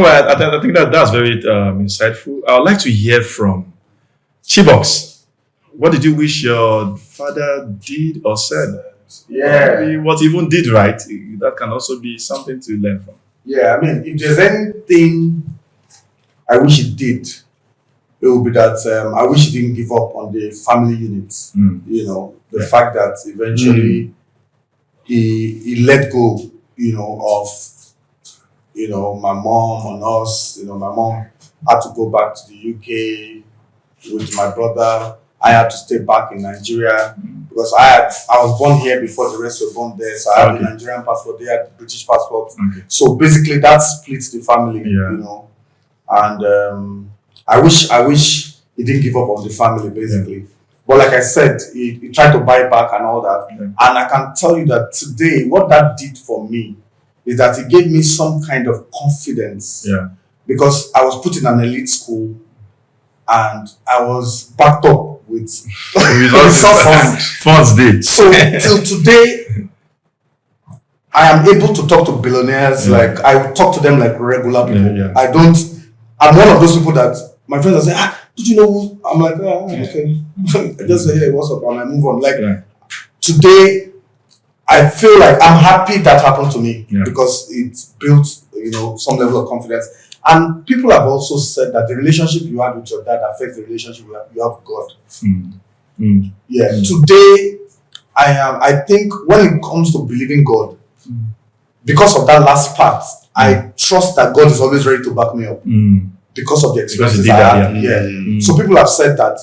Oh, I think that's very insightful. I would like to hear from Chibox. What did you wish your father did or said? Yeah. Maybe what he even did right. That can also be something to learn from. Yeah, I mean, if there's anything I wish he did, it would be that I wish he didn't give up on the family unit. You know, the fact that eventually he let go, of my mom and us. My mom had to go back to the UK with my brother. I had to stay back in Nigeria because I was born here before the rest were born there. So I had the Nigerian passport, they had the British passport. So basically that splits the family, And I wish he didn't give up on the family basically. But like I said, he tried to buy back and all that. And I can tell you that today, what that did for me is that it gave me some kind of confidence. Because I was put in an elite school and I was backed up with funds did. So till today, I am able to talk to billionaires. Like I talk to them like regular people. I'm one of those people that my friends are saying, did you know who? I'm like, okay. I just say, hey, what's up? And I move on. Like today, I feel like I'm happy that happened to me because it built, some level of confidence. And people have also said that the relationship you have with your dad affects the relationship you have with God. Today, I think when it comes to believing God, because of that last part, I trust that God is always ready to back me up because of the experiences I had. So people have said that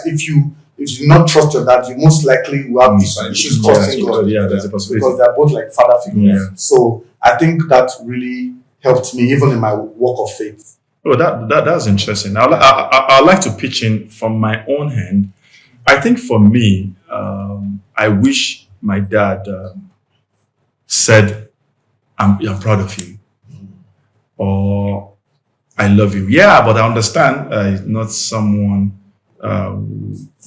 if you do not trust your dad, you most likely will have issues trusting God. There's a possibility. Because they're both like father figures. So I think that really helped me even in my walk of faith. Oh, that's interesting. I'd like to pitch in from my own hand. I think for me, I wish my dad said, I'm proud of you. Or I love you. Yeah, but I understand he's not someone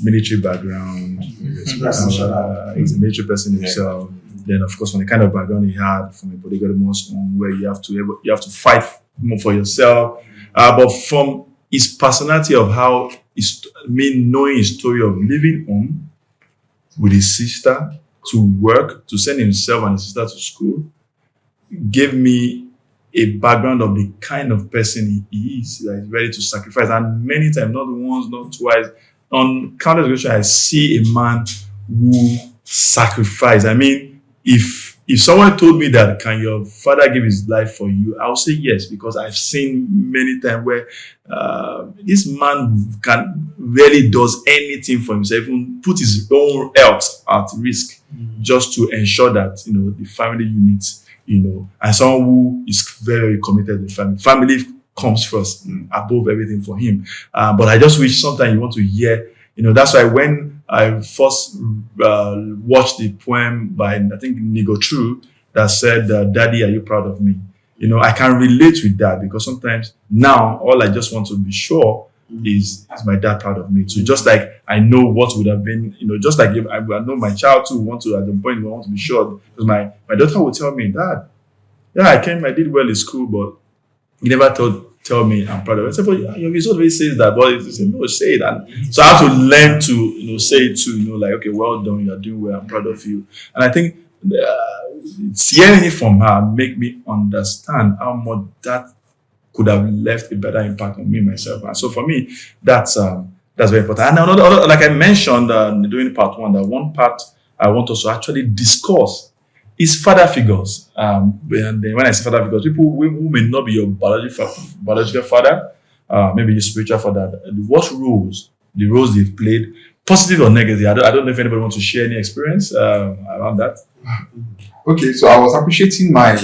military background. He's a military person himself. Then, of course, from the kind of background he had from a polygamous home where you have to fight more for yourself. But from his personality of how knowing his story of living home with his sister to work, to send himself and his sister to school, gave me a background of the kind of person he is, that is ready to sacrifice. And many times, not once, not twice, on countless occasions, I see a man who sacrificed. I mean, if someone told me that, can your father give his life for you? I'll say yes, because I've seen many times where this man really does anything for himself, even put his own health at risk just to ensure that, the family unit, and someone who is very, very committed to the family. Family comes first above everything for him. But I just wish sometimes you want to hear, that's why when I first watched the poem by, I think, Nigo True, that said, Daddy, are you proud of me? I can relate with that because sometimes now all I just want to be sure is my dad proud of me too? Just like I know what would have been, just like if I know my child too want to, at the point, want to be sure. Because my daughter would tell me, Dad, I did well in school, but you never tell me I'm proud of it. I said, but your result always says that, but he said, no, say it. And so I have to learn to, say it too, like, okay, well done, you're doing well, I'm proud of you. And I think hearing it from her make me understand how much that could have left a better impact on me myself. And so for me, that's very important. And another, like I mentioned during part one, that one part I want us to actually discuss is father figures. And then when I say father figures, people who may not be your biological father, maybe your spiritual father, what roles, the roles they've played, positive or negative. I don't know if anybody wants to share any experience around that. Okay, so I was appreciating my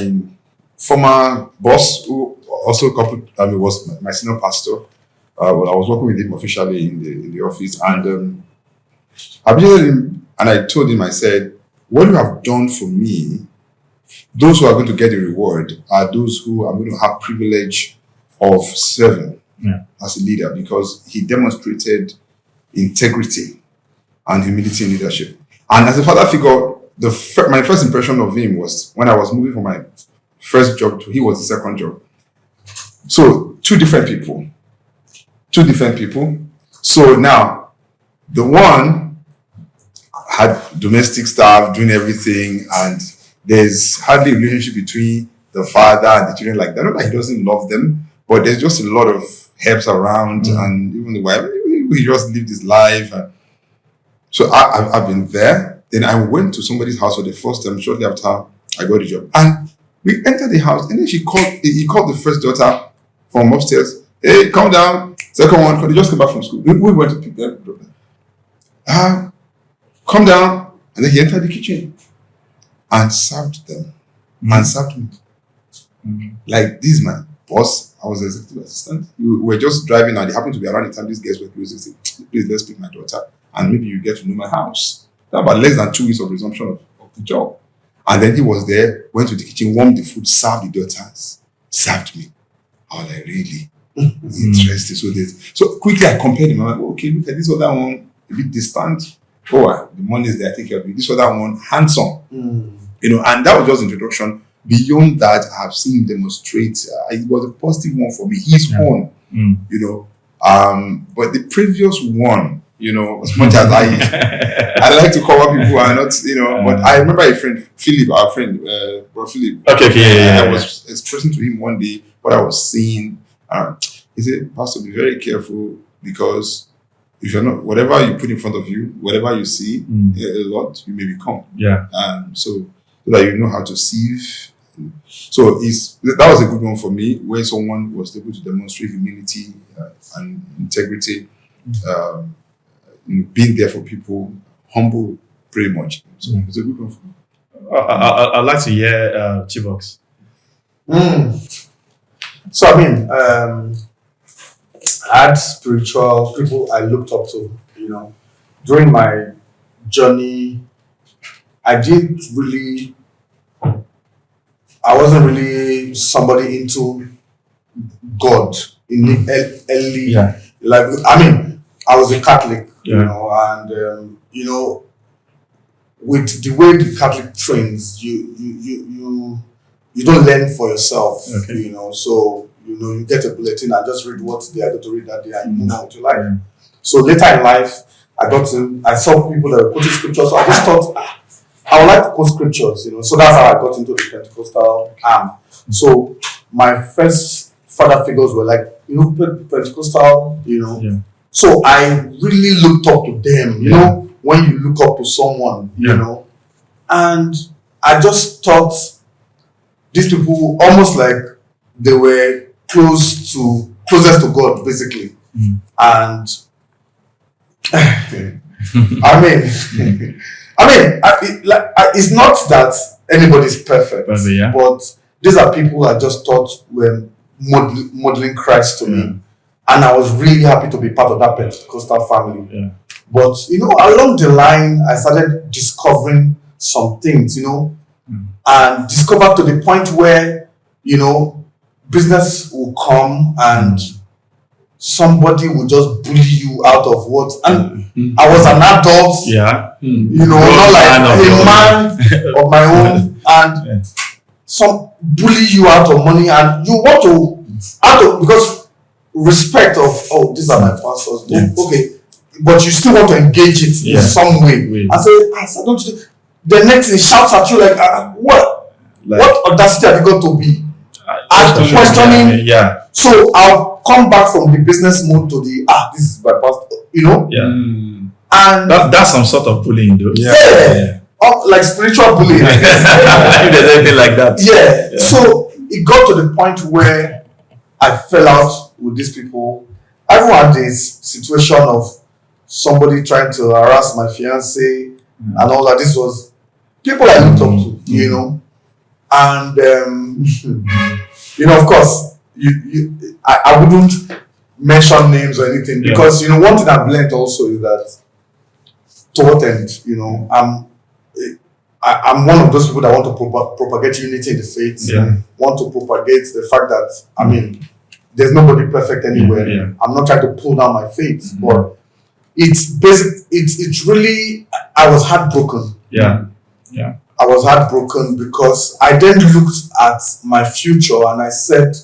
former boss, who also was my senior pastor. Well, I was working with him officially in the office, and I appreciated him, and I told him, I said, what you have done for me, those who are going to get the reward are those who are going to have privilege of serving as a leader, because he demonstrated integrity and humility in leadership. And as a father figure, my first impression of him was when I was moving from my first job to he was the second job. So two different people. So now the one had domestic staff doing everything, and there's hardly a relationship between the father and the children like that. Not that he doesn't love them, but there's just a lot of helps around, and even the wife, he just lived his life. And so I've been there. Then I went to somebody's house for the first time shortly after I got the job, and we entered the house, and then he called the first daughter from upstairs. Hey, come down. Second one, they just came back from school. We went to pick them. Come down. And then he entered the kitchen and served them. And served me. Like, this is my boss. I was the executive assistant. We were just driving, and they happened to be around the time these guests were closing. They said, please, let's pick my daughter, and maybe you get to know my house. That about less than 2 weeks of resumption of the job. And then he was there, went to the kitchen, warmed the food, served the daughters, served me. I was like, really? Interesting. So quickly I compared him. I'm like, okay, look at this other one, a bit distant. The money is there, I take care of it. This other one, handsome. And that was just introduction. Beyond that, I have seen him demonstrate. It was a positive one for me. His own, but the previous one, as much as I like to cover people are not, but I remember a friend, Philip, our friend, Bro Philip. I was expressing to him one day what I was seeing. He said, Pastor, be very careful, because if you're not, whatever you put in front of you, whatever you see a lot, you may become. So that you know how to sieve. So that was a good one for me, where someone was able to demonstrate humility and integrity, being there for people, humble, pretty much. So it's a good one for me. I'd like to hear Chibox. So I had spiritual people I looked up to. During my journey, I wasn't really somebody into God in the early. I was a Catholic, and with the way the Catholic trains, you don't learn for yourself, so you get a bulletin and just read what they are going to read that day, and you move on with your life. So later in life, I saw people that were quoting scriptures, so I just thought I would like to quote scriptures, so that's how I got into the Pentecostal arm. So my first father figures were like, Pentecostal, so I really looked up to them, when you look up to someone, and I just thought these people almost like they were closest to God, basically. And it's not that anybody's perfect, but these are people I just thought were modeling Christ to me, and I was really happy to be part of that Pentecostal family. But along the line, I started discovering some things, and discovered to the point where business will come and somebody will just bully you out of what. And I was an adult, not like a man of my own, and some bully you out of money, and you want to, because respect of, these are my pastors, okay, but you still want to engage it in some way. I say, don't you? The next thing shouts at you like, what audacity have you got to be? Questioning. So I'll come back from the business mode to the this is my pastor, and that's some sort of bullying, though. Like spiritual bullying. If there's anything like that. So it got to the point where I fell out with these people. I even had this situation of somebody trying to harass my fiance and all that. This was people I looked up to, and of course, I wouldn't mention names or anything, because one thing I've learned also is that to what end, I'm one of those people that want to propagate unity in the faith, want to propagate the fact that there's nobody perfect anywhere. I'm not trying to pull down my faith, but it's basic. It's really, I was heartbroken. I was heartbroken because I then looked at my future and I said,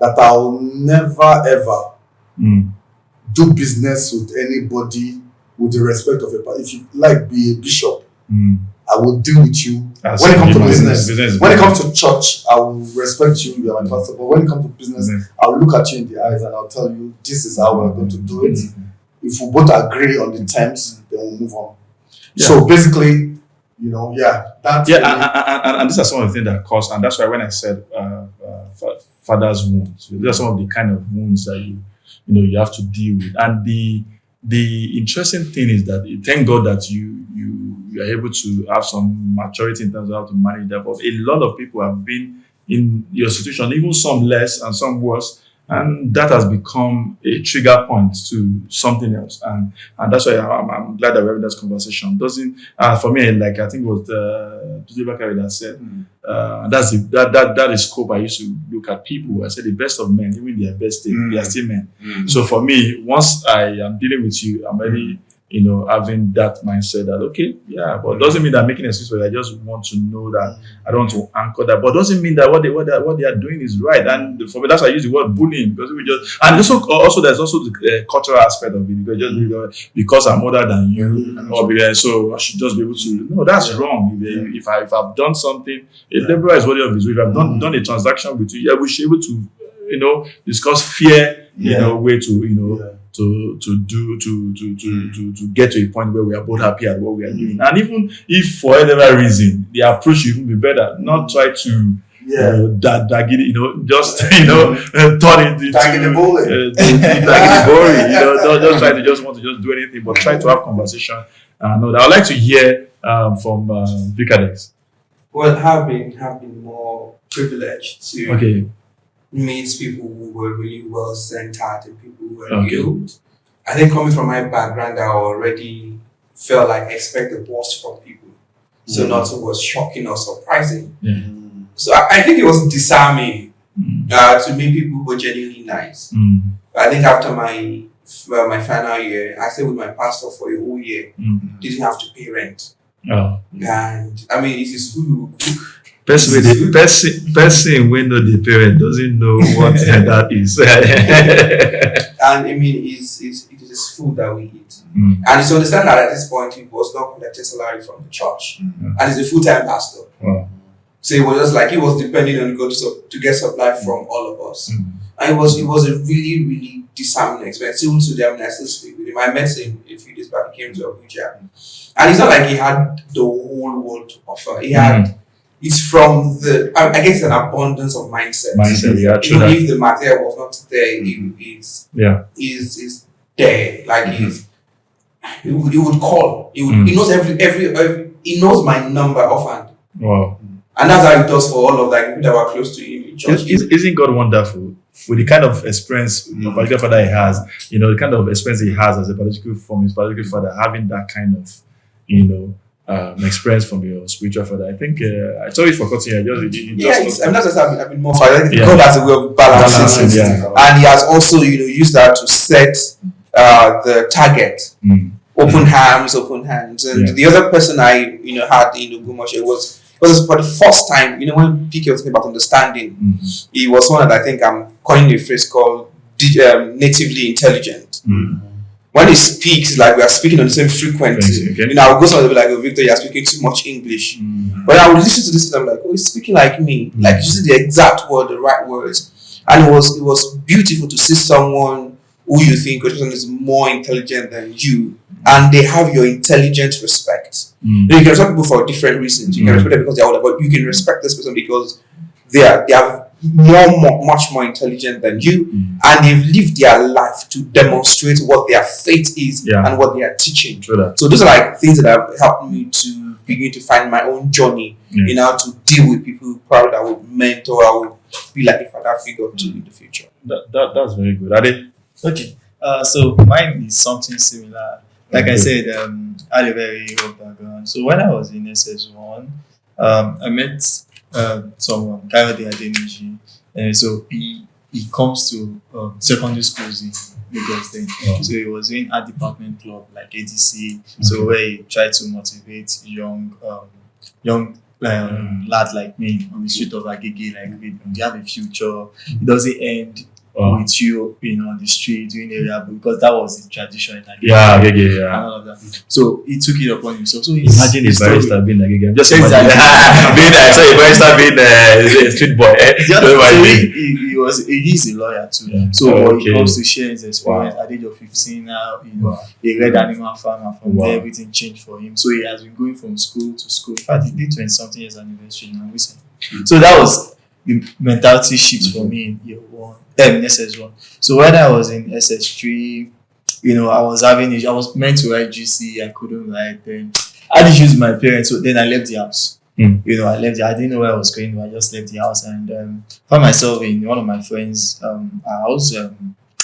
that I'll never ever Mm. do business with anybody with the respect of if you like be a bishop, Mm. I will deal with you. As When it comes to human, business, when it comes to church, I will respect you. You are my pastor. But when it comes to business, I will look at you in the eyes and I'll tell you this is how we're going to do it. If we both agree on the terms, then we'll move on. Yeah. So basically, that's and these are some of the things that cause, and that's why when I said father's wounds, these are some of the kind of wounds that you have to deal with. And the interesting thing is that thank God that you are able to have some maturity in terms of how to manage that. But a lot of people have been in your situation, even some less and some worse, and that has become a trigger point to something else. And that's why I'm glad that we're having this conversation. Doesn't for me, like I think it was Tuesday Bakari that said that is scope I used to look at people. I said the best of men, even their best day, they are still men. So for me, once I am dealing with you, I'm already having that mindset that but it doesn't mean that I'm making an excuse for it. I just want to know that I don't want to anchor that, but it doesn't mean that what they are doing is right. And for me, that's why I use the word bullying, because we just, and also there's also the cultural aspect of it, because just because I'm older than you, or because, so I should just be able to. No, that's wrong. If I've done something, a laborer is worthy of his wage. If I've done a transaction with you, we should be able to discuss fair way to get to a point where we are both happy at what we are doing. And even if for whatever reason the approach should even be better, not try to drag it, just turn it into the don't try to just want to just do anything, but try to have conversation. I'd like to hear from Vicadex. Well, have been more privileged to meet people who were really well centered and people who were healed. I think coming from my background, I already felt like I expect the worst from people. So nothing was shocking or surprising. So I think it was disarming to meet people who were genuinely nice. I think after my final year, I stayed with my pastor for a whole year. Didn't have to pay rent. And I mean, it is food we will cook. Person when the parent doesn't know what that is. And I mean, it is food that we eat. And it's to understand that at this point, he was not collecting salary from the church. And he's a full-time pastor. So it was just like he was depending on God to get supply from all of us. And it was a really, really disarming experience. Even to them, I still speak with him. I met him a few days back. He came to Abuja. And it's not like he had the whole world to offer. He had... It's from I guess an abundance of mindset. Even if the material was not there, he's there. Like he would call. He knows every he knows my number offhand. Wow. And that's how he does for all of that people that were close to him in church. Isn't God wonderful? With the kind of experience a particular father he has, the kind of experience he has as a particular from his particular father, having that kind of, experience from your spiritual father. I think I sorry for cutting you. I'm not just I've been more father. God has a way of balancing it, and he has also used that to set the target. Open arms, open hands, and the other person I had in Ogumoshe was for the first time. When PK was talking about understanding, he was one that I think I'm coining a phrase called natively intelligent. When he speaks, like we are speaking on the same frequency. I would go somewhere like, "Oh, Victor, you are speaking too much English." But I would listen to this and I'm like, "Oh, he's speaking like me." Like using the exact word, the right words. And it was beautiful to see someone who you think is more intelligent than you, and they have your intelligent respect. You can respect people for different reasons. You can respect them because they are older, but you can respect this person because they are much more intelligent than you, and they've lived their life to demonstrate what their faith is and what they are teaching. So those are like things that have helped me to begin to find my own journey in how to deal with people who probably that would mentor, I would be like a father figure to in the future. That's very good. Ade? Okay. So mine is something similar. Like I said, I had a very old background. So when I was in SS1, I met someone, Kayode Adeniji, and so he comes to secondary schools in Lagos then. So he was doing art department club like ADC, so where he tried to motivate young lad like me on the street of Agege, like you have a future. It doesn't end with you, on the street doing area, because that was the tradition in Agege. Yeah, Agege, yeah. And all of that. So he took it upon himself. So Imagine a barrister being Agege. I'm just Exactly. imagining being a barrister being a street boy. So he's a lawyer too. Yeah. So when he comes to share his experience at the age of 15 now, he read Animal Farmer. From there, everything changed for him. So he has been going from school to school. In fact, he did 20 something years anniversary now recently. So that was the mentality shift for me in year one, in SS1. So when I was in SS3, I was meant to write GC, I couldn't write. Then I had issues with my parents, so then I left the house. I left. I didn't know where I was going, but I just left the house and found myself in one of my friends' house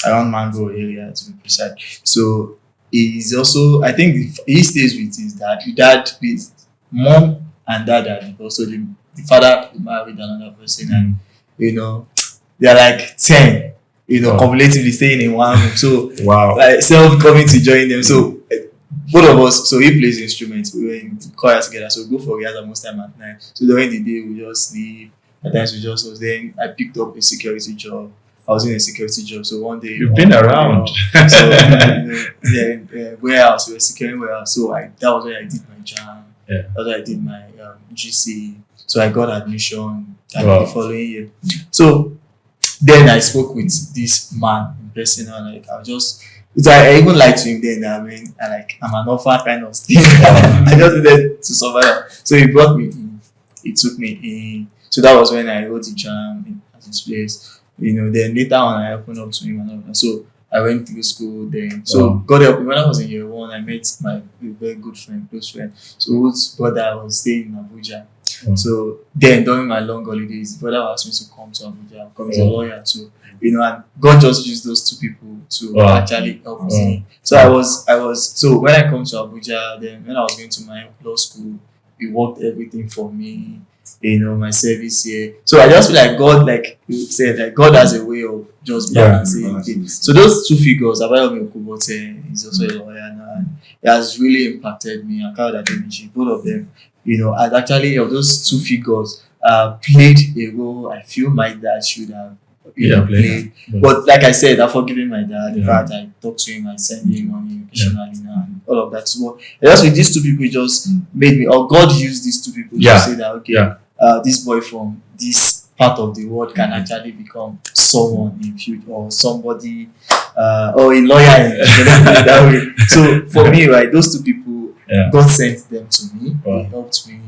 around Mango area, to be precise. So he's also, I think, he stays with his dad. His mom and dad are divorced. So the father married another person, and they are like 10. Cumulatively staying in one room. So like self coming to join them. So both of us, so he plays instruments, we were in choir together, so we go for rehearsal most time at night. So during the day we just sleep, at times we just was. Then I picked up a security job. I was in a security job, so one day you've been around. So warehouse, we were securing warehouse. So that was where I did my jam. Yeah. That's where I did my GC. So I got admission the following year. So then I spoke with this man in person, and I even lied to him then. I'm an offer kind of thing. I just needed to survive. So he brought me in. He took me in. So that was when I wrote the jam at his place. Then later on I opened up to him and all that. So I went through school then. So God help me. When I was in year one, I met my very good friend, close friend. So whose brother was staying in Abuja. So then during my long holidays, his brother asked me to come to Abuja because he's a lawyer too. And God just used those two people to actually help me. So I was so when I come to Abuja, then when I was going to my law school, he worked everything for me, my service here. So I just feel like God, like you said, like God has a way of just balancing things. So those two figures, Abayomi Okubote, he's also a lawyer now, and it has really impacted me. And Kyle Ademichi, both of them, I'd actually, of those two figures, played a role I feel my dad should have played. But like I said, I've forgiven my dad. In fact, I talk to him, I send him money occasionally now, and all of that. So just with these two people, just made me, or God used these two people to say that, this boy from this part of the world can actually become someone in future, or somebody, or a lawyer in that way. So for me, right, those two people, God sent them to me. They helped me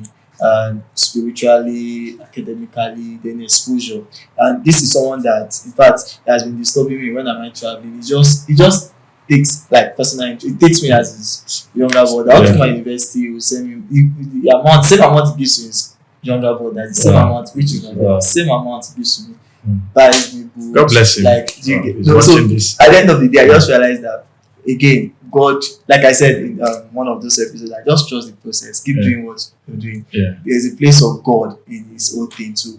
spiritually, academically, then exposure. And this is someone that, in fact, has been disturbing me when I'm traveling. It just takes, like, personal interest. It takes me as his younger brother. Out of my university, he will send me the same amount he gives to his younger brother, the same amount, which is the same amount he gives to me. Buys me books. God bless him. Like, watching this. At the end of the day, I just realized that, again, God, like I said in one of those episodes, I just trust the process. Keep doing what you're doing. There's a place of God in His whole thing too.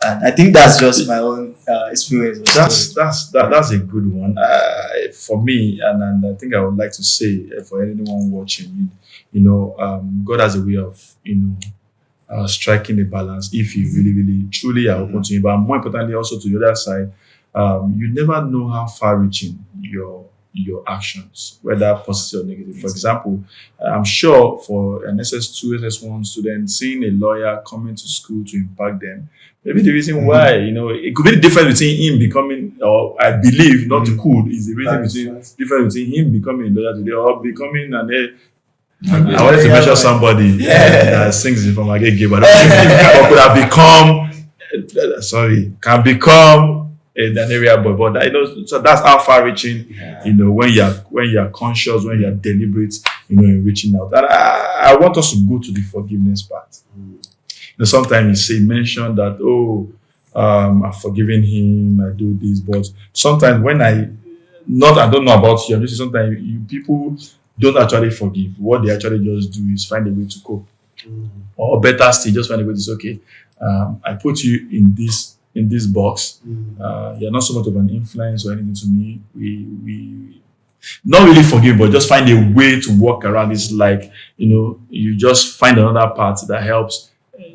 And I think that's just my own experience. That's a good one for me, and I think I would like to say for anyone watching, God has a way of striking a balance if you really, really, truly are open to Him. But more importantly, also to the other side, you never know how far-reaching your actions, whether positive or negative. For example, I'm sure for an SS2, SS1 student, seeing a lawyer coming to school to impact them, maybe the reason why, it could be the difference between him becoming, or I believe, not could, is the reason difference between him becoming a lawyer today or becoming I wanted to mention somebody that sings it from Agege, but or could have become, can become an area boy, but so that's how far-reaching, when you're conscious, when you're deliberate, in reaching out. And I want us to go to the forgiveness part. Sometimes you mention that, I've forgiven him, I do this, but sometimes when I don't know about you, sometimes people don't actually forgive. What they actually just do is find a way to cope, or better still, just find a way to say, okay, I put you in this box. You're not so much of an influence or anything to me. We not really forgive, but just find a way to work around. It's like, you just find another part that helps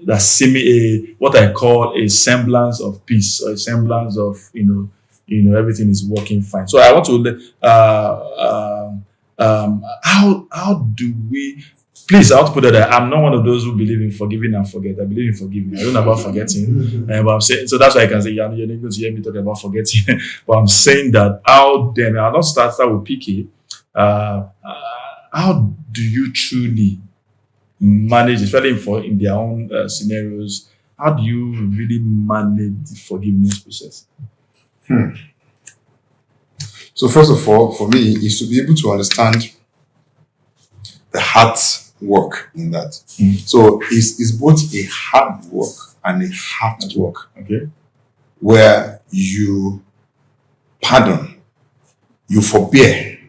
that what I call a semblance of peace, or a semblance of everything is working fine. So I want to how do we, please, I want to put that I'm not one of those who believe in forgiving and forget. I believe in forgiving. I don't know about forgetting. But I'm saying, so that's why I can say, you're not going to hear me talk about forgetting. But I'm saying that how then, I'll not start with PK. How do you truly manage, especially in their own scenarios, how do you really manage the forgiveness process? So first of all, for me, is to be able to understand the heart work in that. So it's both a hard work and a heart work. Okay. Where you pardon, you forbear.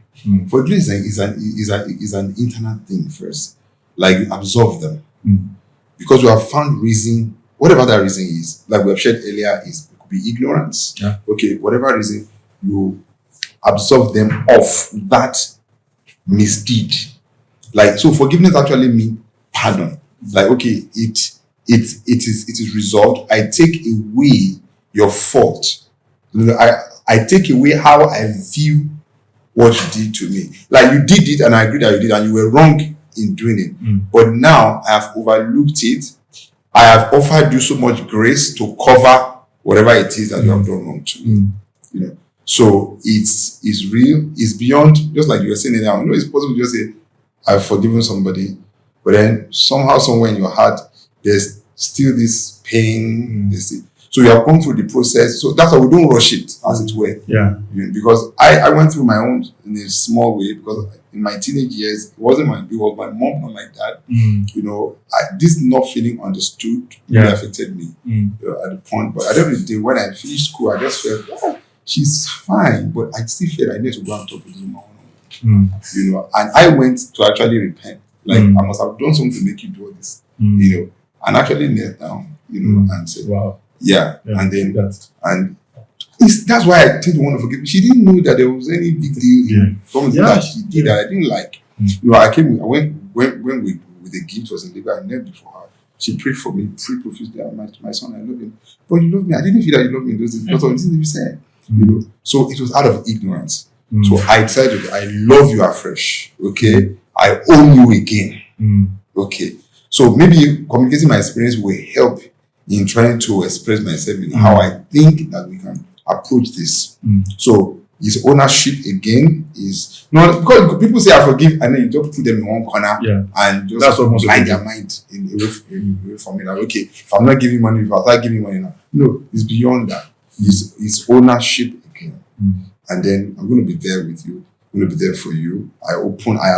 Forgiveness is an internal thing first. Like you absolve them. Because you have found reason, whatever that reason is, like we have shared earlier, it could be ignorance. Yeah. Okay, whatever reason, you absolve them of that misdeed. Like, so forgiveness actually means pardon. Like, okay, it is resolved. I take away your fault. I take away how I view what you did to me. Like, you did it and I agree that you did and you were wrong in doing it. But now I have overlooked it. I have offered you so much grace to cover whatever it is that you have done wrong to me. So it's real, it's beyond, just like you were saying now. It's possible to just say, I've forgiven somebody, but then somehow, somewhere in your heart, there's still this pain. So you have gone through the process. So that's why we don't rush it, as it were. Yeah. Because I went through my own in a small way, because in my teenage years, it was my mom, not my dad. This not feeling understood really affected me at the point. But at the end of the day, when I finished school, I just felt, she's fine, but I still feel I need to go and talk to this woman. And I went to actually repent. Like, I must have done something to make you do this. And actually knelt down, and said, wow. Yeah. And then that's why I didn't want to forgive her. She didn't know that there was any big deal in something that she did that I didn't like. I went when with the gift was in Libya, I knelt before her. She prayed for me, prayed profusely. My son, I love him. But you love me. I didn't feel that you love me in those days because of the things you said. So it was out of ignorance. So I decided, I love you afresh. Okay, I own you again. Okay, so maybe communicating my experience will help in trying to express myself in how I think that we can approach this. So his ownership again is not, because people say I forgive and then you just put them in one corner and just blind their mind away from it. Like, okay, if I'm not giving money, if I start giving money now, no, it's beyond that. It's ownership again. And then I'm going to be there with you. I'm going to be there for you. I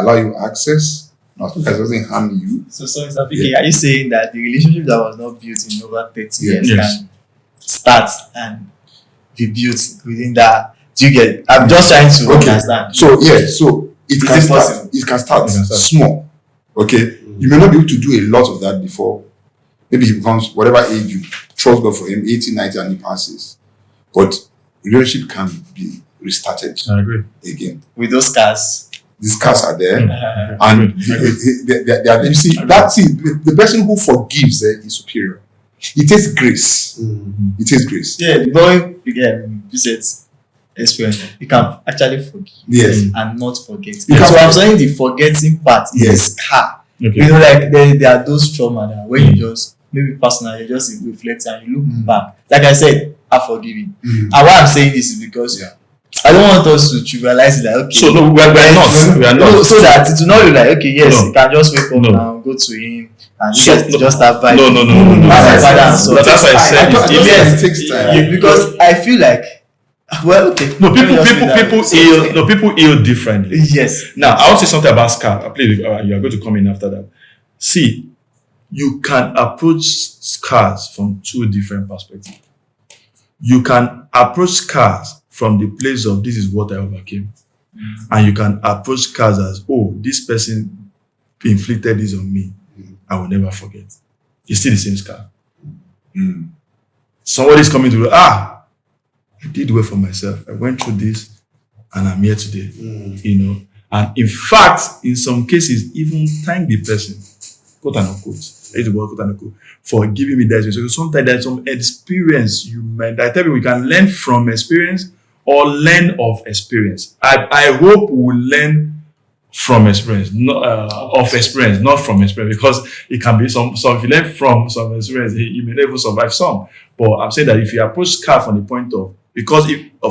allow you access. Nothing that doesn't harm you. So are you saying that the relationship that was not built in over 30 years can start and be built within that? Do you get it? I'm just trying to understand. So it can start small. Okay. You may not be able to do a lot of that before. Maybe he becomes whatever age you trust God for him, 80, 90, and he passes. But relationship can be restarted. I agree. Again. With those scars. These scars are there. And you see, the person who forgives is superior. It takes grace. It takes grace. Yeah, the boy visits experience. You can actually forgive and not forget. So I'm saying the forgetting part is the scar. Okay. Like there are those trauma that when you just, maybe personally, you just reflect and you look back. Like I said, I forgive you. And why I'm saying this is because I don't want us to trivialize it, like, okay. So no, we are not. No, so that it will not be like, okay, yes, you can just wake up and go to him and just have vibe. No. That's why I said it takes time. Because I feel like, well, okay. No, people heal differently. Yes. Now, I want to say something about scar. Please, you are going to come in after that. See, you can approach scars from two different perspectives. You can approach scars from the place of this is what I overcame. And you can approach scars as, oh, this person inflicted this on me. I will never forget. It's still the same scar. Somebody's coming to, I did well for myself. I went through this and I'm here today. And in fact, in some cases, even thank the person quote and unquote, I use the word quote and unquote, for giving me that experience. So sometimes there's some experience you might, I tell you, we can learn from experience or learn of experience. I hope we will learn from experience, not of experience, not from experience, because it can be some. If you learn from some experience, you may never survive some. But I'm saying that if you approach SCAR from the point of,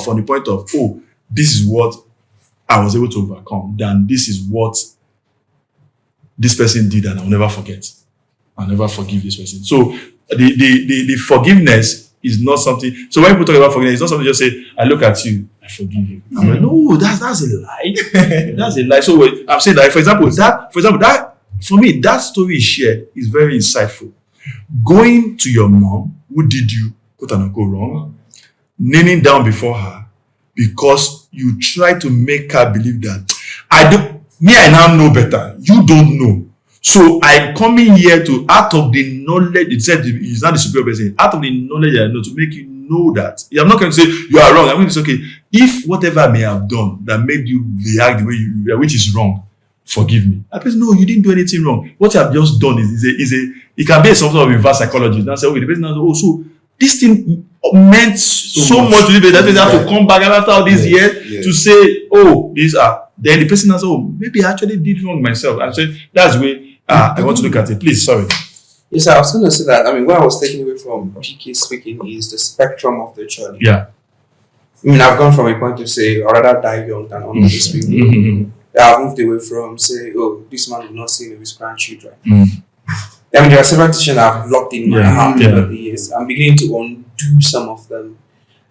from the point of, oh, this is what I was able to overcome, then this is what this person did, and I'll never forget. I'll never forgive this person. So the forgiveness is not something. So when people talk about forgiveness, it's not something just say, I look at you, I forgive you. I'm like, no, that's a lie. That's a lie. So I'm saying that, for example, that for me, that story you shared is very insightful. Going to your mom, who did you quote and unquote wrong, kneeling down before her because you try to make her believe that I now know better. You don't know. So I'm coming here to, out of the knowledge, it said it's not the superior person, out of the knowledge I know, to make you know that. I'm not going to say you are wrong. I'm going to say, okay, if whatever I may have done that made you react the way you react, which is wrong, forgive me. I person, no, you didn't do anything wrong. What you have just done it can be some sort of reverse psychology. Now say, okay, the person now say, oh, so this thing meant so much to you that they have to come back after all these years to say, oh, these are. Then the person now say, oh, maybe I actually did wrong myself. I said, that's the way I want to look at it. Please, sorry. Yes, I was going to say that. I mean, what I was taking away from PK speaking is the spectrum of the journey. Yeah. I mean, I've gone from a point to say, I'd rather die young than honor these people. I've moved away from, say, oh, this man will not see his grandchildren. I mean, there are several decisions I've locked in my heart over the years. I'm beginning to undo some of them.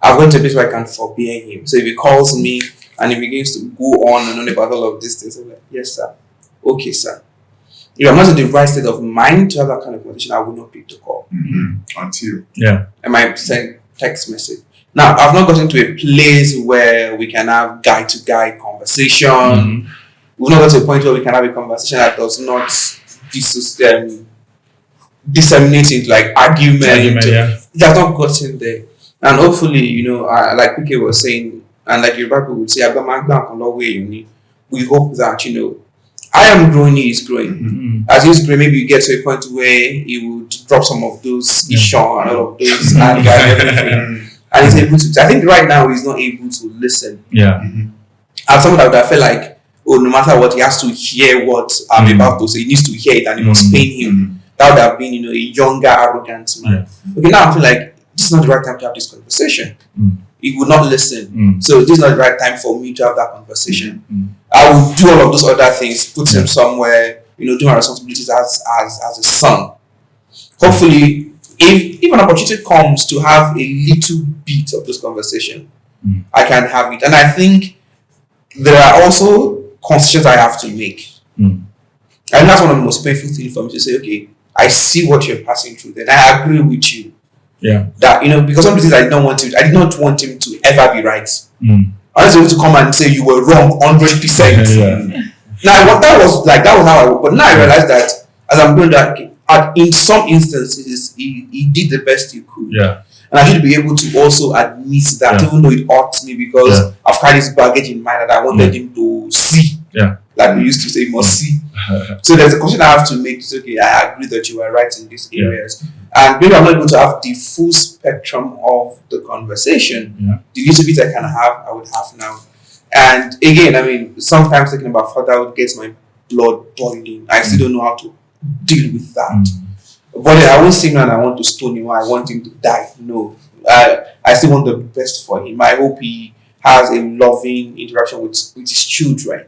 I've gone to a place where I can forbear him. So if he calls me and he begins to go on and on about all of these things, I'm like, yes, sir. Okay, sir. If I'm not in the right state of mind to have that kind of conversation, I will not pick the call. Until. Yeah. I might send text message. Now, I've not gotten to a place where we can have guy-to-guy conversation. We've not got to a point where we can have a conversation that does not disseminate into like argument. It has not gotten there. And hopefully, like PK was saying, and like your Bible would say, we hope that, I am growing, he is growing. As he's growing, maybe you get to a point where he would drop some of those issues and all of those anger and everything. And he's able to. I think right now he's not able to listen. Yeah. And someone that would feel like, oh, no matter what, he has to hear what I'm about to say. He needs to hear it and it must pain him. That would have been, a younger, arrogant man. Okay, now I feel like this is not the right time to have this conversation. He would not listen. So this is not the right time for me to have that conversation. I will do all of those other things, put him somewhere, do my responsibilities as a son. Hopefully, if an opportunity comes to have a little bit of this conversation, I can have it. And I think there are also concessions I have to make. And that's one of the most painful things for me to say, okay, I see what you're passing through, then I agree with you. Yeah. That, because some reasons I did not want him to ever be right. I was able to come and say you were wrong 100%. Now that was how I work. But now I realize that as I'm doing that, in some instances he did the best he could. Yeah. And I should be able to also admit that, even though it hurts me because I've had this baggage in mind that I wanted him to see. Yeah. Like we used to say, you must see. So there's a question I have to make. It's okay, I agree that you are right in these areas. And maybe I'm not able to have the full spectrum of the conversation. The little bit I can have, I would have now. And again, I mean, sometimes thinking about fatherhood gets my blood boiling. I still don't know how to deal with that. But I won't say, man, I want to stone him or I want him to die. No. I still want the best for him. I hope he has a loving interaction with his children.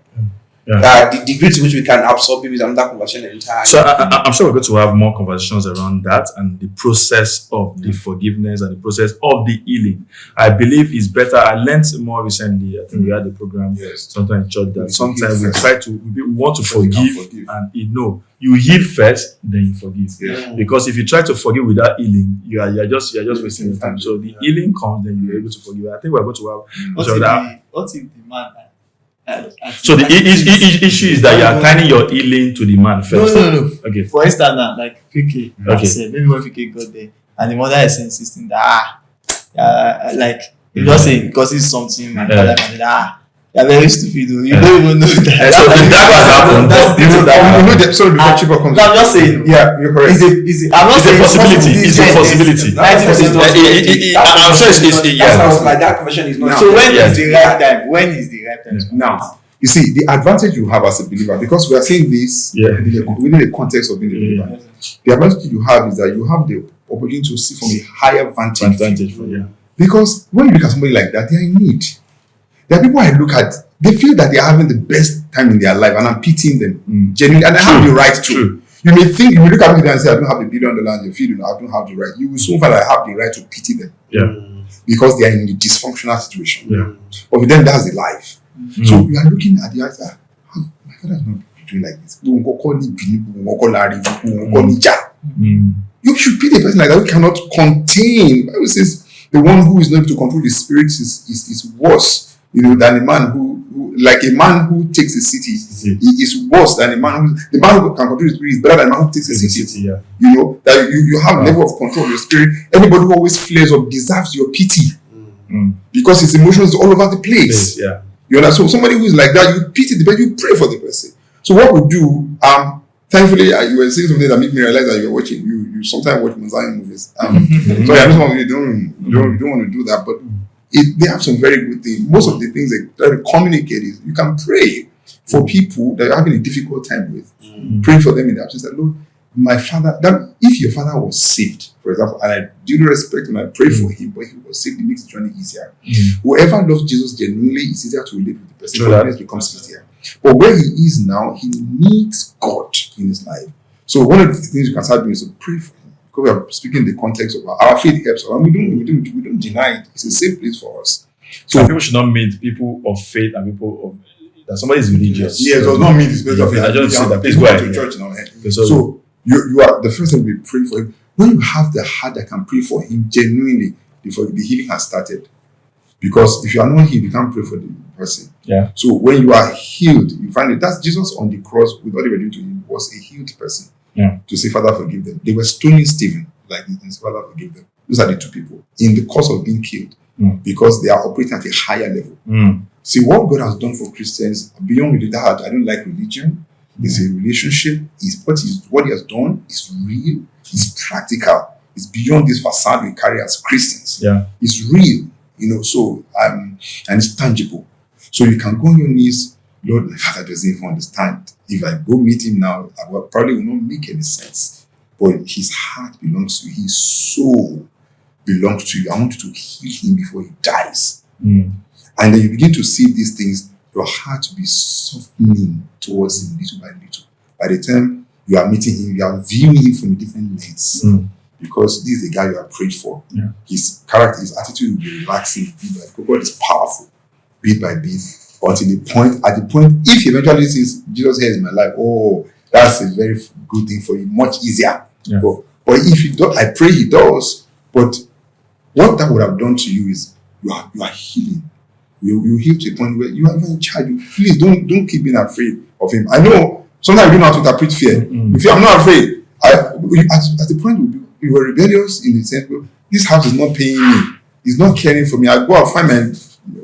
The degree to which we can absorb him is another conversation entirely. So I'm sure we're going to have more conversations around that and the process of the forgiveness and the process of the healing. I believe it's better. I learned more recently. I think we had a program sometime in church that sometimes we want to forgive and you heal first, then you forgive. Because if you try to forgive without healing, you're just wasting your time. So the healing comes, then you're able to forgive. I think we're going to have. What's in the man? So the issue is that you are turning your healing to the man first. No. Okay. For instance, now, like PK, said, maybe when PK got there, and the mother is insisting that like you just say because it's something my father and You're very stupid, though. You don't even know that. So if that has happened, So the cheaper comes. No, I'm just saying. Yeah, you're correct. I'm not It's a saying possibility. It's a possibility. 90%. I'm sure it's That's like that question is not. So when Yeah. is the right time? When is the right time? Now, you see, the advantage you have as a believer, because we are saying this within the context of being a believer, the advantage you have is that you have the opportunity to see from a higher vantage. Because when you look at somebody like that, they are in need. There are people I look at, they feel that they are having the best time in their life, and I'm pitying them genuinely, and I have the right to. True. You may think, you may look at me and say, I don't have $1 billion, you feel, I don't have the right. You will soon find I have the right to pity them. Because they are in a dysfunctional situation. But with them, that's the life. So you are looking at the other, my father is not doing like this. You should pity a person like that who cannot contain. The Bible says the one who is not able to control the spirit is worse, than a man who like a man who takes a city is worse than the man who can control the spirit is better than a man who takes a city. That you have a level of control of your spirit. Anybody who always flares up deserves your pity because his emotions all over the place. You understand? So somebody who is like that, you pity the person, you pray for the person. So what we do, thankfully, you were saying something that made me realize that you're watching. You sometimes watch Messiah movies. So I don't want to do that, but they have some very good things. Most of the things they try to communicate is you can pray for people that you're having a difficult time with. Pray for them in the absence. Lord, my father. That if your father was saved, for example, and I do respect and I pray for him, but he was saved, it makes the journey easier. Whoever loves Jesus genuinely, it's easier to relate with the person. Forgiveness becomes easier. But where he is now, he needs God in his life. So one of the things you can start doing is to pray for him. Because we are speaking in the context of our faith helps. And we don't deny it. It's a safe place for us. So people should not meet people of faith and people of that somebody is religious. Yes, it does not mean it's better of faith. I just say that. Please go to ahead. church now. So you are the first time we pray for him. When you have the heart that can pray for him genuinely before the healing has started. Because if you are not healed, you can't pray for the person. So when you are healed, you find it. That's Jesus on the cross with what they were doing to him was a healed person. To say, Father, forgive them. They were stoning Stephen like this. Father, forgive them. Those are the two people in the course of being killed because they are operating at a higher level. See, what God has done for Christians beyond religion, I don't like religion. It's a relationship. What he has done is real. It's practical. It's beyond this facade we carry as Christians. It's real. And it's tangible. So you can go on your knees. Lord, my father doesn't even understand. If I go meet him now, I probably will not make any sense. But his heart belongs to you. His soul belongs to you. I want you to heal him before he dies. And then you begin to see these things, your heart will be softening towards him little by little. By the time you are meeting him, you are viewing him from a different lens. Because this is the guy you have prayed for. His character, his attitude will be relaxing bit by bit. God is powerful, bit by bit. Until at the point, if he eventually says, Jesus here is my life, that's a very good thing for you, much easier. But if he does, I pray he does. But what that would have done to you is you are healing. You heal to a point where you are even in charge. Please don't keep being afraid of him. I know sometimes you don't know how to interpret fear. If I'm not afraid, at the point we were rebellious in the sense, well, this house is not paying me. It's not caring for me. I go and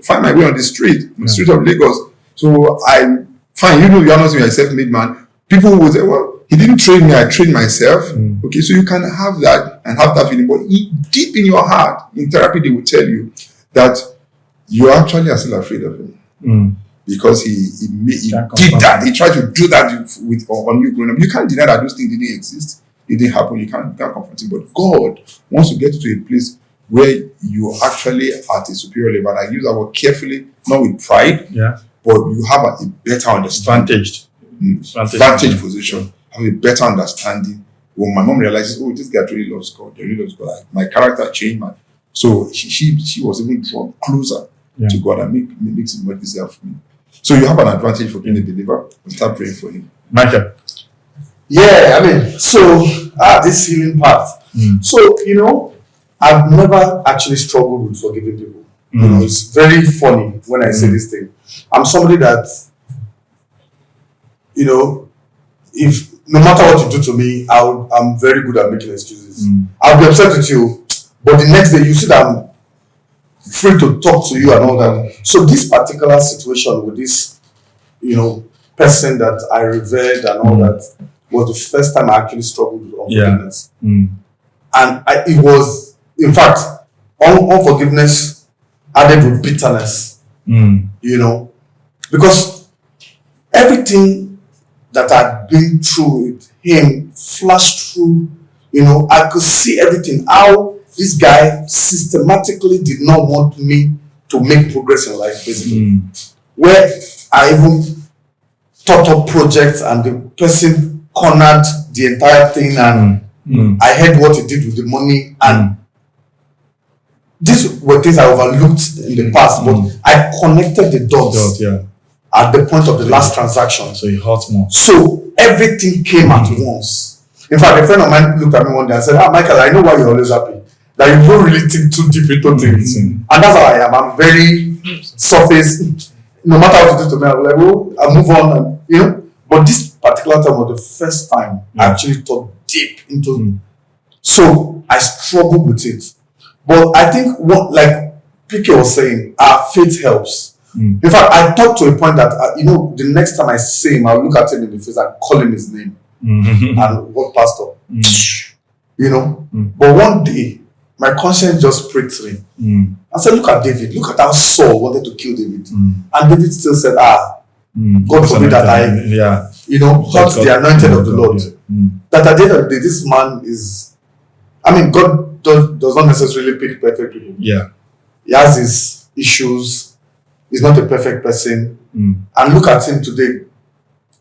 find my way on the street of Lagos. So I'm fine. You are not a self-made man. People will say, well, he didn't train me, I trained myself. Okay, so you can have that and have that feeling. But deep in your heart, in therapy, they will tell you that you actually are still afraid of him. Because he did that. He tried to do that on you growing up. You can't deny that those things didn't exist. It didn't happen. You can't confront it. But God wants to get you to a place where you actually at a superior level. And I use that word carefully, not with pride, but you have a better understanding. Vantage position. Have a better understanding. When my mom realizes, this guy really loves God. They really loves God. My character changed. So she was even drawn closer to God and makes it more easier for me. So you have an advantage for being a believer. Start praying for him. Michael. This healing part. So, I've never actually struggled with forgiving people. It's very funny when I say this thing. I'm somebody that, if no matter what you do to me, I'm very good at making excuses. I'll be upset with you, but the next day you see that I'm free to talk to you and all that. So this particular situation with this, person that I revered and all that was the first time I actually struggled with unforgiveness. And it was, in fact, unforgiveness added with bitterness, because everything that I'd been through with him flashed through, I could see everything, how this guy systematically did not want me to make progress in life, basically. Where I even thought up projects and the person cornered the entire thing, and I heard what he did with the money, and these were things I overlooked in the past, but I connected the dots at the point of the last transaction. So it hurts more. So everything came at once. In fact, a friend of mine looked at me one day and said, Michael, I know why you're always happy. That you don't really think too deep into things. And that's how I am. I'm very surface. No matter what you do to me, I'm like, I move on. And, But this particular time was the first time I actually thought deep into So I struggled with it. But I think what, like PK was saying, faith helps. In fact, I thought to a point that, the next time I see him, I'll look at him in the face and call him his name. And what pastor? But one day, my conscience just pricked me. I said, look at David. Look at how Saul wanted to kill David. And David still said, God forbid that I, hurt the anointed of the Lord. That at the end of the day, this man is, God does not necessarily pick perfect people. Yeah. He has his issues. He's not a perfect person. And look at him today.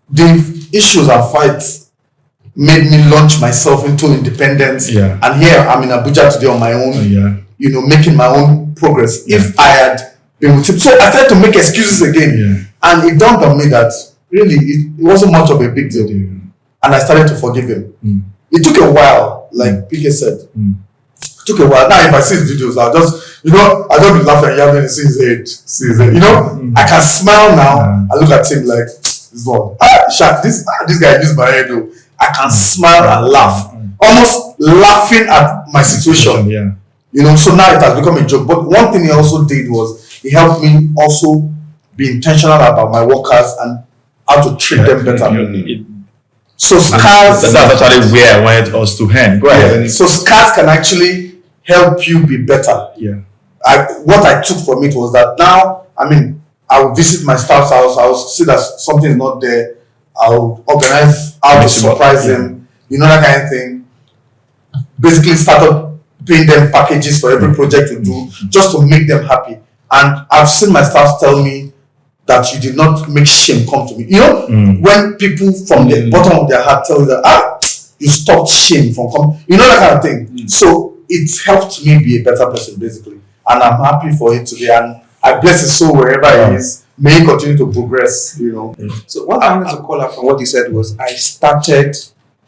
The issues and fights made me launch myself into independence. Yeah. And here I'm in Abuja today on my own, making my own progress. If I had been with him. So I tried to make excuses again. And it dawned on me that really it wasn't much of a big deal. And I started to forgive him. It took a while, like PK said. It took a while. Now if I see his videos, I'll just, I'll just be laughing and yapping and see his head. I can smile now. I look at him like, this one. This guy used my head though. I can smile and laugh. Almost laughing at my situation. So now it has become a joke. But one thing he also did was he helped me also be intentional about my workers and how to treat them better. So scars. That's actually where I wanted us to end. Go ahead. So scars can actually help you be better. What I took from it was that now, I will visit my staff's house. I will see that something is not there. I'll organize how to surprise them. That kind of thing. Basically started paying them packages for every project we do just to make them happy. And I've seen my staff tell me that you did not make shame come to me. When people from the bottom of their heart tell you that, you stopped shame from coming. That kind of thing. So it helped me be a better person, basically. And I'm happy for it today. And I bless his soul wherever he is. May he continue to progress, So what I wanted to call out from what he said was, I started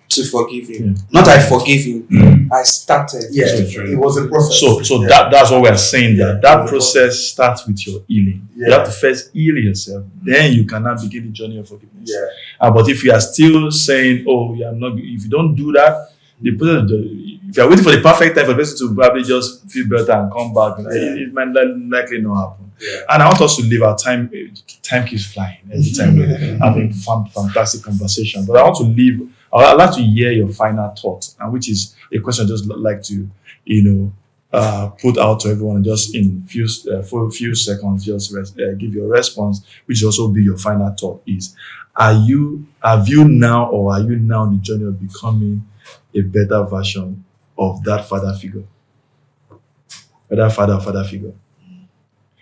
to forgive him. Not I forgive him. I started. Yeah, it was a process. So that's what we're saying. That process starts with your healing. You have to first heal yourself. Then you cannot begin the journey of forgiveness. But if you are still saying, if you don't do that, the process, if you're waiting for the perfect time for the person to probably just feel better and come back, it might likely not happen. And I want us to live our time. Time keeps flying every time we're having fantastic conversation. But I want to leave. I'd like to hear your final thoughts, and which is a question I just like to, put out to everyone. Just in for a few seconds, just give your response, which also be your final thought. Is have you now in the journey of becoming a better version of that father figure? That father figure.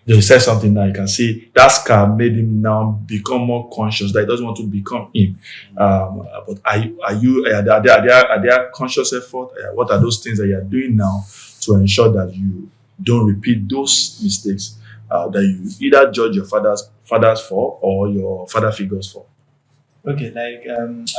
You said something now. You can see that scar made him now become more conscious that he doesn't want to become him. But are there conscious effort? What are those things that you are doing now to ensure that you don't repeat those mistakes that you either judge your fathers for or your father figures for? Okay, like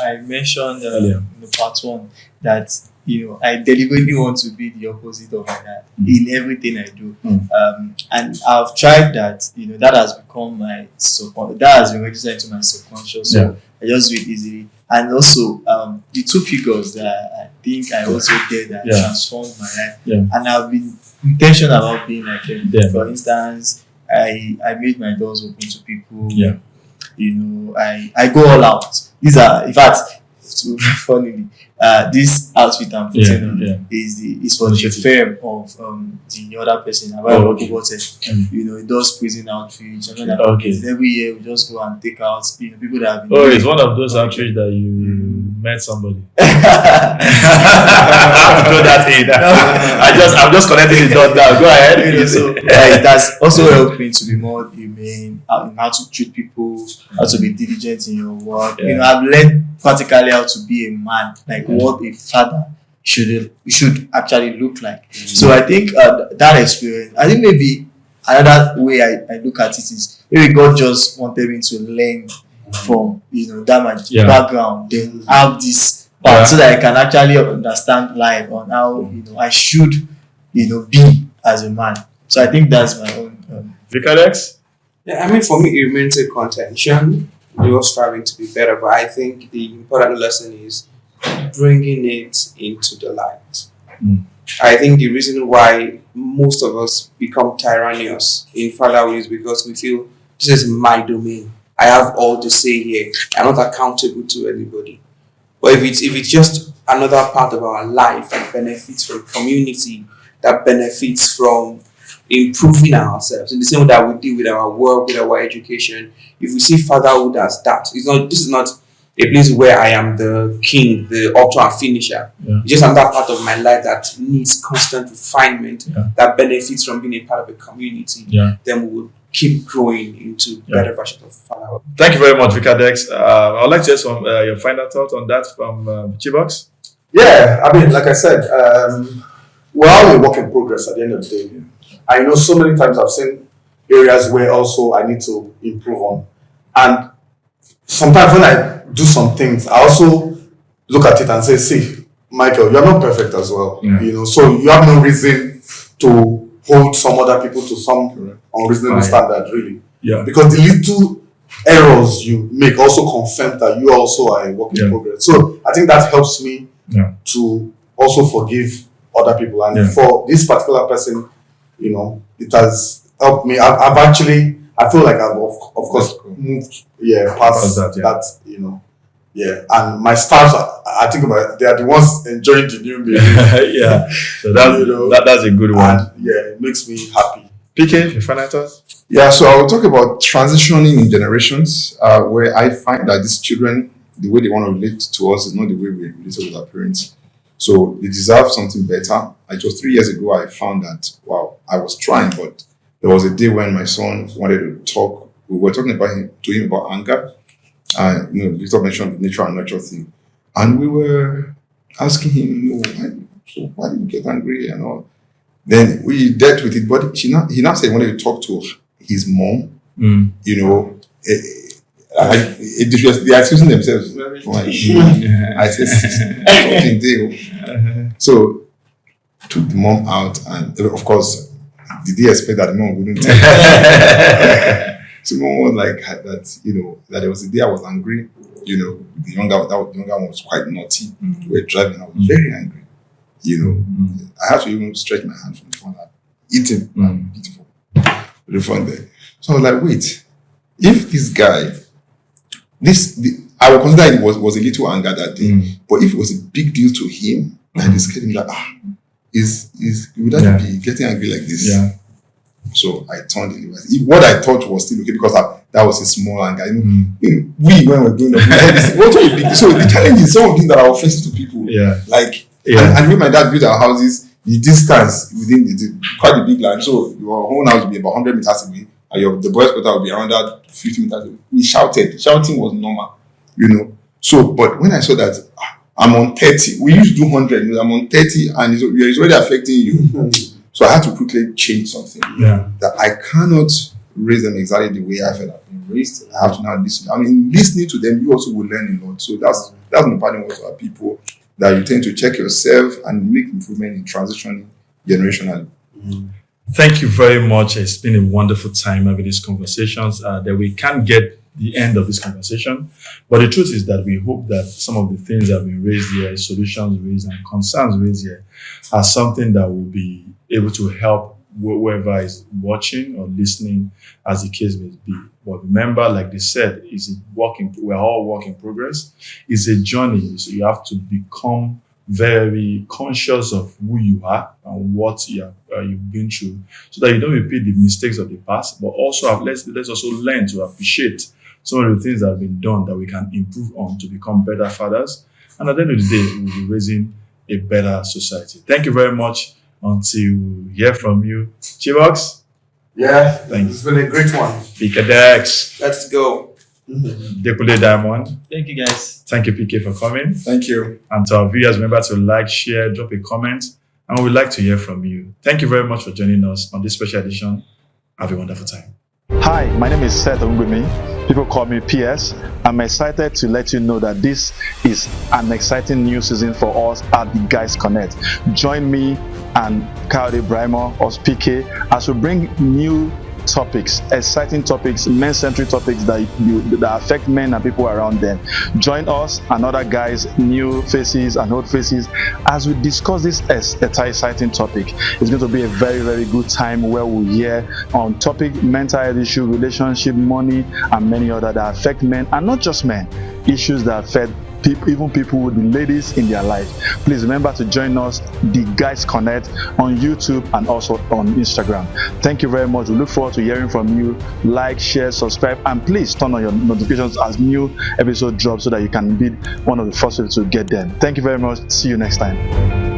I mentioned in the part one that I deliberately want to be the opposite of my dad in everything I do, and I've tried that. That has become that has been registered into my subconscious. So I just do it easily, and also the two figures that I think I also did that transformed my life, and I've been intentional about being like them. Yeah. For instance, I made my doors open to people. Yeah. You know, I go all out. These are, in fact, funnily, this outfit I'm putting on is for the firm of the other person. Okay. You know, it does prison outreach. And Okay. every year we just go and take out people that have been. Oh, it's one of those outreach that you met somebody. I have to throw that in. I'm just connecting the dot now. Go ahead. You know, so it has also helped me to be more humane, how to treat people, how to be diligent in your work. Yeah. You know, I've learned practically how to be a man, like what a father should actually look like. So I think that experience, I think maybe another way I look at it is maybe God just wanted me to learn from, you know, that my background, then have this part so that I can actually understand life on how, you know, I should, you know, be as a man. So I think that's my own. Vicalex? Yeah, I mean, for me, it remains a contention. You're striving to be better, but I think the important lesson is bringing it into the light. I think the reason why most of us become tyrannous in fatherhood is because we feel this is my domain. I have all to say here. I'm not accountable to anybody. But if it's just another part of our life that benefits from community, that benefits from improving ourselves in the same way that we deal with our work, with our education. If we see fatherhood as that, this is not a place where I am the king, the author and finisher. It's just another part of my life that needs constant refinement, that benefits from being a part of a community. Then we will keep growing into better versions of fatherhood. Thank you very much, Vicadex. I'd like to hear some your final thoughts on that from Chibox. Yeah, I mean, like I said, we're all a work in progress at the end of the day. I know so many times I've seen areas where also I need to improve on. And sometimes when I do some things, I also look at it and say, see, Michael, you're not perfect as well. You know, so you have no reason to hold some other people to some unreasonable standard, really. Because the little errors you make also confirm that you also are a work in progress. So I think that helps me to also forgive other people. And for this particular person, you know, it has helped me. I've actually, I feel like I've of course moved past that, you know. And my staff, I think about it, they are the ones enjoying the new me. So that's, you know, that's a good one. And it makes me happy. PK, your final thoughts? Yeah, so I will talk about transitioning in generations, where I find that these children, the way they want to relate to us is not the way we relate with our parents. So they deserve something better. It was 3 years ago I found that, wow, I was trying, but there was a day when my son wanted to talk. We were talking to him about anger. You know, Victor mentioned the nature and nurture thing. And we were asking him, so why did you get angry and all? Then we dealt with it, but he now said he wanted to talk to his mom. You know, they are excusing themselves. I said, something there. So took the mom out, and of course, did he expect that the mom wouldn't tell? So mom was like that, you know, that there was a day I was angry. You know, the younger one was quite naughty. We were driving, I was very angry. You know, I had to even stretch my hand from the phone and eat him. Beautiful. The phone there. So I was like, wait, if this guy, I would consider it was a little anger that day, but if it was a big deal to him, and he scared him like, would I be getting angry like this? So I turned it. What I thought was still okay because that was a small anger. You know, we when we're growing up, what a big deal. So the challenge is some of things that are offensive to people. Like, and when my dad built our houses, the distance within quite a big land. So your own house will be about 100 meters away, and the boys' quarter will be around that 50 meters away. We shouted. Shouting was normal, you know. So, but when I saw that I'm on 30, we used to do 100. I'm on 30, and it's already affecting you. So I had to quickly change something. That I cannot raise them exactly the way I felt I've been raised. I have to now listen. I mean, listening to them, you also will learn a lot. So that's my partner with our people, that you tend to check yourself and make improvement in transitioning generationally. Thank you very much. It's been a wonderful time having these conversations that we can't get the end of this conversation. But the truth is that we hope that some of the things that have been raised here, solutions raised and concerns raised here, are something that will be able to help whoever is watching or listening, as the case may be. But remember, like they said, we're all work in progress. It's a journey. So you have to become very conscious of who you are and what you've been through, so that you don't repeat the mistakes of the past, but also let's also learn to appreciate some of the things that have been done that we can improve on to become better fathers. And at the end of the day, we'll be raising a better society. Thank you very much. Until we hear from you. Chivox? Yeah, Thank it's been a great one. PK Dex. Let's go. Dekule Diamond. Thank you, guys. Thank you, PK, for coming. Thank you. And to our viewers, remember to like, share, drop a comment, and we'd like to hear from you. Thank you very much for joining us on this special edition. Have a wonderful time. Hi, my name is Seth Ongwemi. People call me PS. I'm excited to let you know that this is an exciting new season for us at the Guys Connect. Join me and Kyle Brimo, us PK, as we bring new topics, exciting topics, men-centric topics that affect men and people around them. Join us and other guys, new faces and old faces, as we discuss this exciting topic. It's going to be a very, very good time where we'll hear on topic mental health issue, relationship, money, and many other that affect men, and not just men, issues that affect even people with the ladies in their life. Please remember to join us, the Guys Connect, on YouTube and also on Instagram. Thank you very much. We look forward to hearing from you. Like, share, subscribe, and please turn on your notifications as new episode drops so that you can be one of the first people to get them. Thank you very much. See you next time.